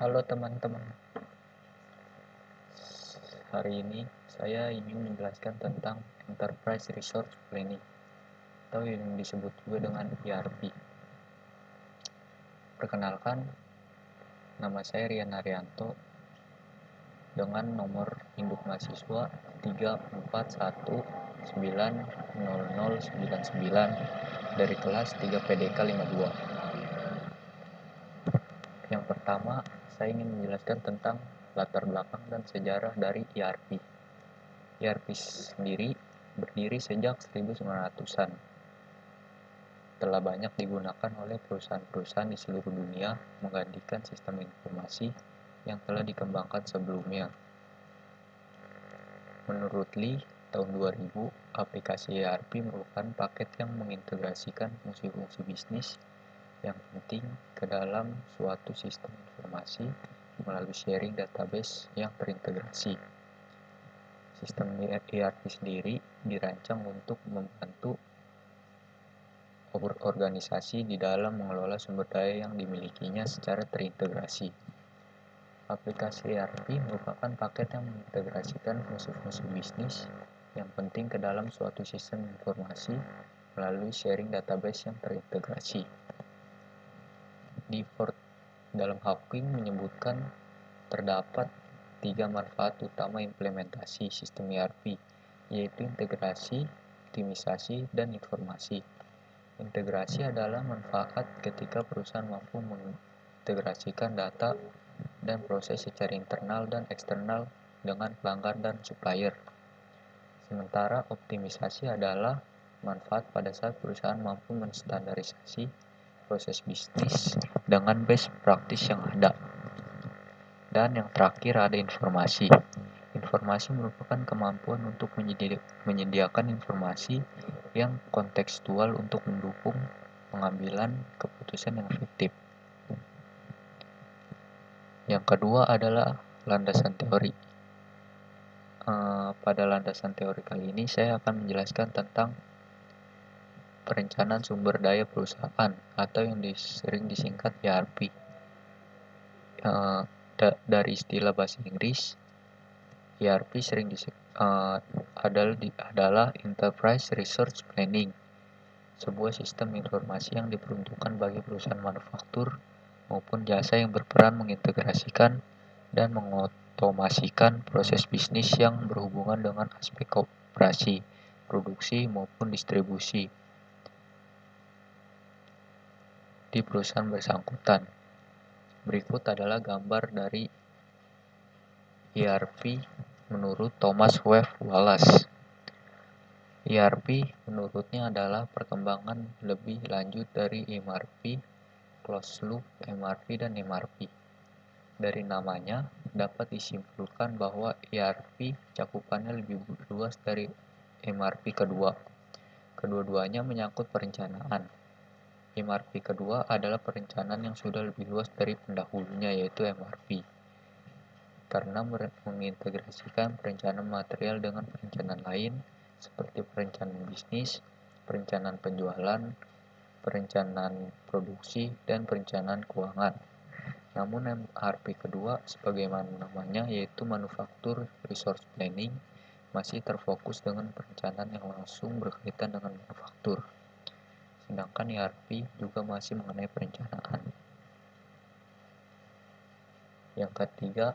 Halo teman-teman, hari ini saya ingin menjelaskan tentang Enterprise Resource Planning atau yang disebut juga dengan ERP. Perkenalkan, nama saya Rian Haryanto dengan nomor induk mahasiswa 341900099 dari kelas 3 PDK 52. Yang pertama, saya ingin menjelaskan tentang latar belakang dan sejarah dari ERP. ERP sendiri berdiri sejak 1900-an. Telah banyak digunakan oleh perusahaan-perusahaan di seluruh dunia menggantikan sistem informasi yang telah dikembangkan sebelumnya. Menurut Lee, tahun 2000, aplikasi ERP merupakan paket yang mengintegrasikan fungsi-fungsi bisnis yang penting ke dalam suatu sistem informasi melalui sharing database yang terintegrasi. Sistem ERP sendiri dirancang untuk membantu organisasi di dalam mengelola sumber daya yang dimilikinya secara terintegrasi. Aplikasi ERP merupakan paket yang mengintegrasikan fungsi-fungsi bisnis yang penting ke dalam suatu sistem informasi melalui sharing database yang terintegrasi. Di Ford dalam Hawking menyebutkan terdapat 3 manfaat utama implementasi sistem ERP, yaitu integrasi, optimisasi, dan informasi. Integrasi adalah manfaat ketika perusahaan mampu mengintegrasikan data dan proses secara internal dan eksternal dengan pelanggan dan supplier. Sementara optimisasi adalah manfaat pada saat perusahaan mampu menstandarisasi proses bisnis dengan best practice yang ada. Dan yang terakhir ada informasi. Informasi merupakan kemampuan untuk menyediakan informasi yang kontekstual untuk mendukung pengambilan keputusan yang efektif. Yang kedua adalah landasan teori. Pada landasan teori kali ini saya akan menjelaskan tentang perencanaan sumber daya perusahaan atau yang sering disingkat ERP. Dari istilah bahasa Inggris, ERP sering adalah Enterprise Resource Planning, sebuah sistem informasi yang diperuntukkan bagi perusahaan manufaktur maupun jasa yang berperan mengintegrasikan dan mengotomasikan proses bisnis yang berhubungan dengan aspek operasi, produksi, maupun distribusi di perusahaan bersangkutan. Berikut adalah gambar dari ERP menurut Thomas Webb Wallace. ERP menurutnya adalah perkembangan lebih lanjut dari MRP, closed loop, MRP, dan MRP. Dari namanya, dapat disimpulkan bahwa ERP cakupannya lebih luas dari MRP kedua. Kedua-duanya menyangkut perencanaan. MRP kedua adalah perencanaan yang sudah lebih luas dari pendahulunya, yaitu MRP. Karena mengintegrasikan perencanaan material dengan perencanaan lain, seperti perencanaan bisnis, perencanaan penjualan, perencanaan produksi, dan perencanaan keuangan. Namun MRP kedua, sebagaimana namanya, yaitu Manufacture Resource Planning, masih terfokus dengan perencanaan yang langsung berkaitan dengan manufaktur. Sedangkan ERP juga masih mengenai perencanaan. Yang ketiga,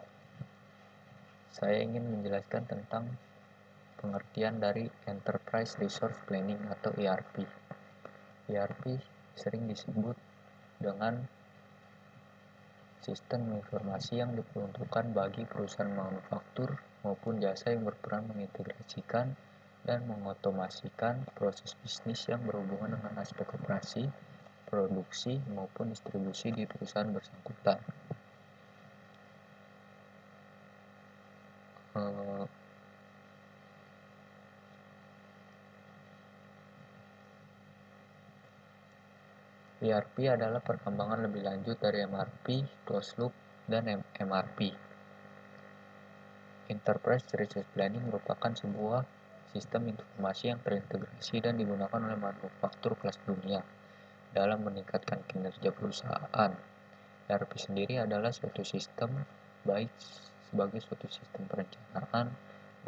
saya ingin menjelaskan tentang pengertian dari Enterprise Resource Planning atau ERP. ERP sering disebut dengan sistem informasi yang diperuntukkan bagi perusahaan manufaktur maupun jasa yang berperan mengintegrasikan dan mengotomasikan proses bisnis yang berhubungan dengan aspek operasi, produksi, maupun distribusi di perusahaan bersangkutan. ERP adalah perkembangan lebih lanjut dari MRP, closed loop, dan MRP. Enterprise Resource Planning merupakan sebuah sistem informasi yang terintegrasi dan digunakan oleh manufaktur kelas dunia dalam meningkatkan kinerja perusahaan. ERP sendiri adalah suatu sistem, baik sebagai suatu sistem perencanaan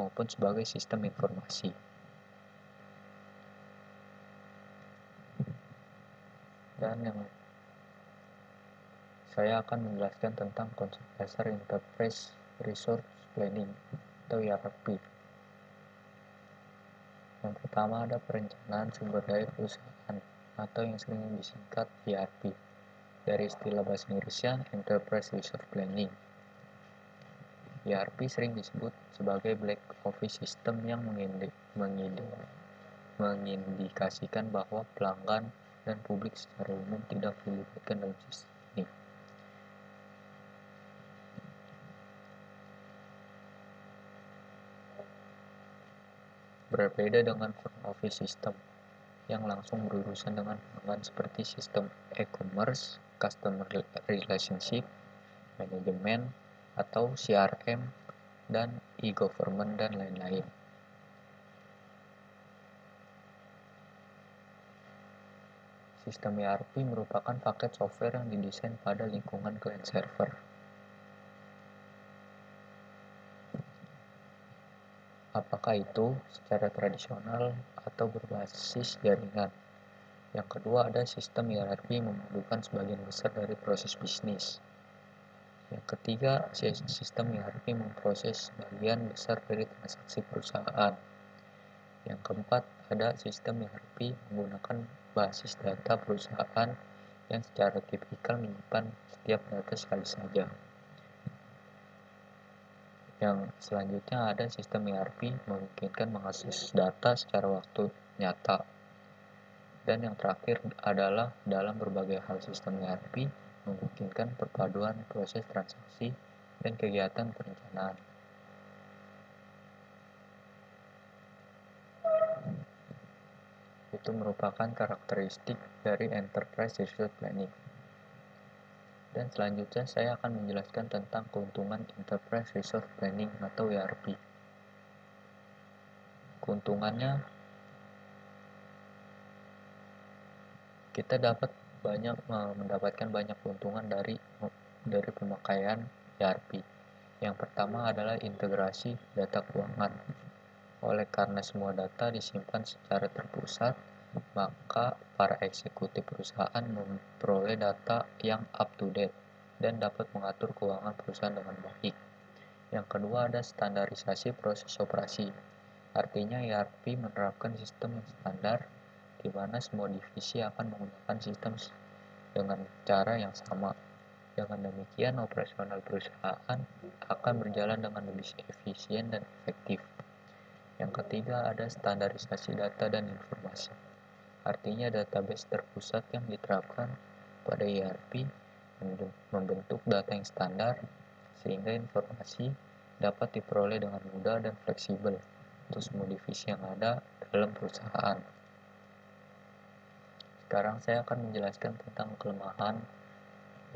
maupun sebagai sistem informasi. Dan yang saya akan menjelaskan tentang konsep dasar Enterprise Resource Planning atau ERP. Yang pertama ada perencanaan sumber daya perusahaan atau yang sering disingkat ERP. Dari istilah bahasa Inggrisnya Enterprise Resource Planning. ERP sering disebut sebagai Black Office System yang mengindikasikan bahwa pelanggan dan publik secara umum tidak dilibatkan dalam sistem ini. Berbeda dengan front office system yang langsung berurusan dengan pelanggan seperti sistem e-commerce, customer relationship, manajemen, atau CRM, dan e-government, dan lain-lain. Sistem ERP merupakan paket software yang didesain pada lingkungan client server. Apakah itu secara tradisional atau berbasis jaringan? Yang kedua ada sistem ERP memadukan sebagian besar dari proses bisnis. Yang ketiga, sistem ERP memproses sebagian besar dari transaksi perusahaan. Yang keempat, ada sistem ERP menggunakan basis data perusahaan yang secara tipikal menyimpan setiap data sekali saja. Yang selanjutnya ada sistem ERP memungkinkan mengakses data secara waktu nyata. Dan yang terakhir adalah dalam berbagai hal sistem ERP memungkinkan perpaduan proses transaksi dan kegiatan perencanaan. Itu merupakan karakteristik dari Enterprise Resource Planning. Dan selanjutnya saya akan menjelaskan tentang keuntungan Enterprise Resource Planning atau ERP. Keuntungannya, kita dapat mendapatkan banyak keuntungan dari pemakaian ERP. Yang pertama adalah integrasi data keuangan. Oleh karena semua data disimpan secara terpusat, maka para eksekutif perusahaan memperoleh data yang up to date dan dapat mengatur keuangan perusahaan dengan baik. Yang kedua ada standarisasi proses operasi. Artinya ERP menerapkan sistem yang standar di mana semua divisi akan menggunakan sistem dengan cara yang sama. Dengan demikian, operasional perusahaan akan berjalan dengan lebih efisien dan efektif. Yang ketiga ada standarisasi data dan informasi. Artinya database terpusat yang diterapkan pada ERP membentuk data yang standar sehingga informasi dapat diperoleh dengan mudah dan fleksibel untuk semua divisi yang ada dalam perusahaan. Sekarang saya akan menjelaskan tentang kelemahan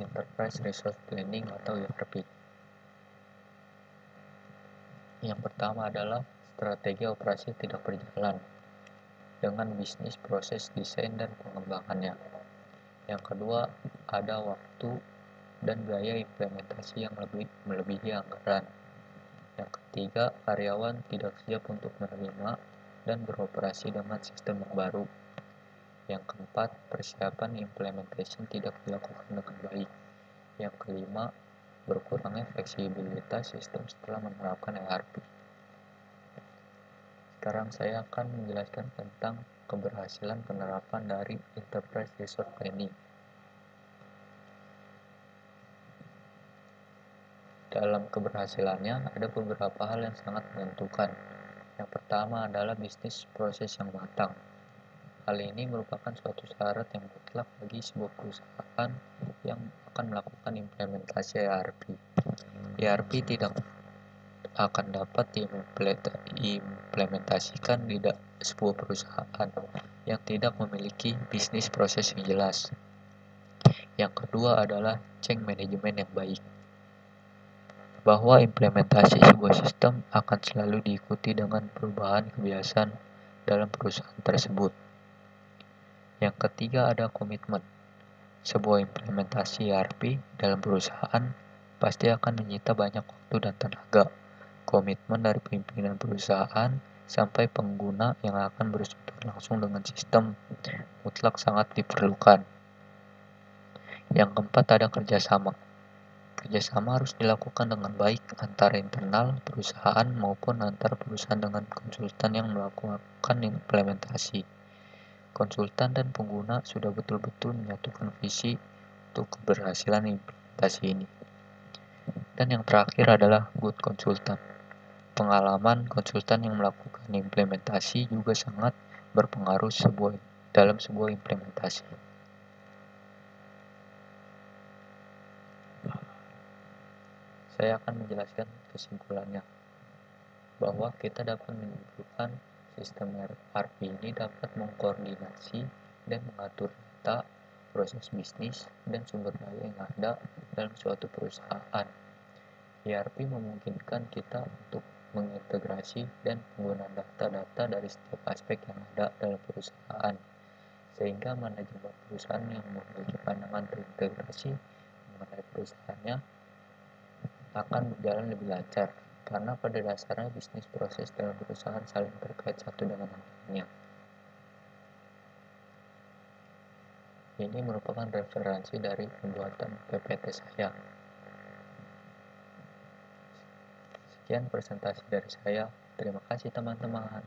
Enterprise Resource Planning atau ERP. Yang pertama adalah strategi operasi tidak berjalan dengan bisnis proses desain dan pengembangannya. Yang kedua, ada waktu dan biaya implementasi yang melebihi anggaran. Yang ketiga, karyawan tidak siap untuk menerima dan beroperasi dengan sistem yang baru. Yang keempat, persiapan implementation tidak dilakukan dengan baik. Yang kelima, berkurangnya fleksibilitas sistem setelah menerapkan ERP. Sekarang saya akan menjelaskan tentang keberhasilan penerapan dari Enterprise Resource Planning. Dalam keberhasilannya, ada beberapa hal yang sangat menentukan. Yang pertama adalah bisnis proses yang matang. Hal ini merupakan suatu syarat yang mutlak bagi sebuah perusahaan yang akan melakukan implementasi ERP. ERP tidak akan dapat diimplementasikan di sebuah perusahaan yang tidak memiliki bisnis proses yang jelas. Yang kedua adalah change management yang baik, bahwa implementasi sebuah sistem akan selalu diikuti dengan perubahan kebiasaan dalam perusahaan tersebut. Yang ketiga ada komitmen. Sebuah implementasi ERP dalam perusahaan pasti akan menyita banyak waktu dan tenaga. Komitmen dari pimpinan perusahaan sampai pengguna yang akan bersentuhan langsung dengan sistem mutlak sangat diperlukan. Yang keempat, ada kerjasama. Kerjasama harus dilakukan dengan baik antara internal perusahaan maupun antar perusahaan dengan konsultan yang melakukan implementasi. Konsultan dan pengguna sudah betul-betul menyatukan visi untuk keberhasilan implementasi ini. Dan yang terakhir adalah good konsultan. Pengalaman konsultan yang melakukan implementasi juga sangat berpengaruh dalam sebuah implementasi. Saya akan menjelaskan kesimpulannya, bahwa kita dapat menyimpulkan sistem ERP ini dapat mengkoordinasi dan mengatur data, proses bisnis, dan sumber daya yang ada dalam suatu perusahaan. ERP memungkinkan kita untuk mengintegrasi dan penggunaan data-data dari setiap aspek yang ada dalam perusahaan, sehingga manajemen perusahaan yang memiliki pandangan terintegrasi mengenai perusahaannya akan berjalan lebih lancar, karena pada dasarnya bisnis proses dalam perusahaan saling terkait satu dengan yang lainnya. Ini merupakan referensi dari pembuatan PPT saya. Sekian presentasi dari saya. Terima kasih teman-teman.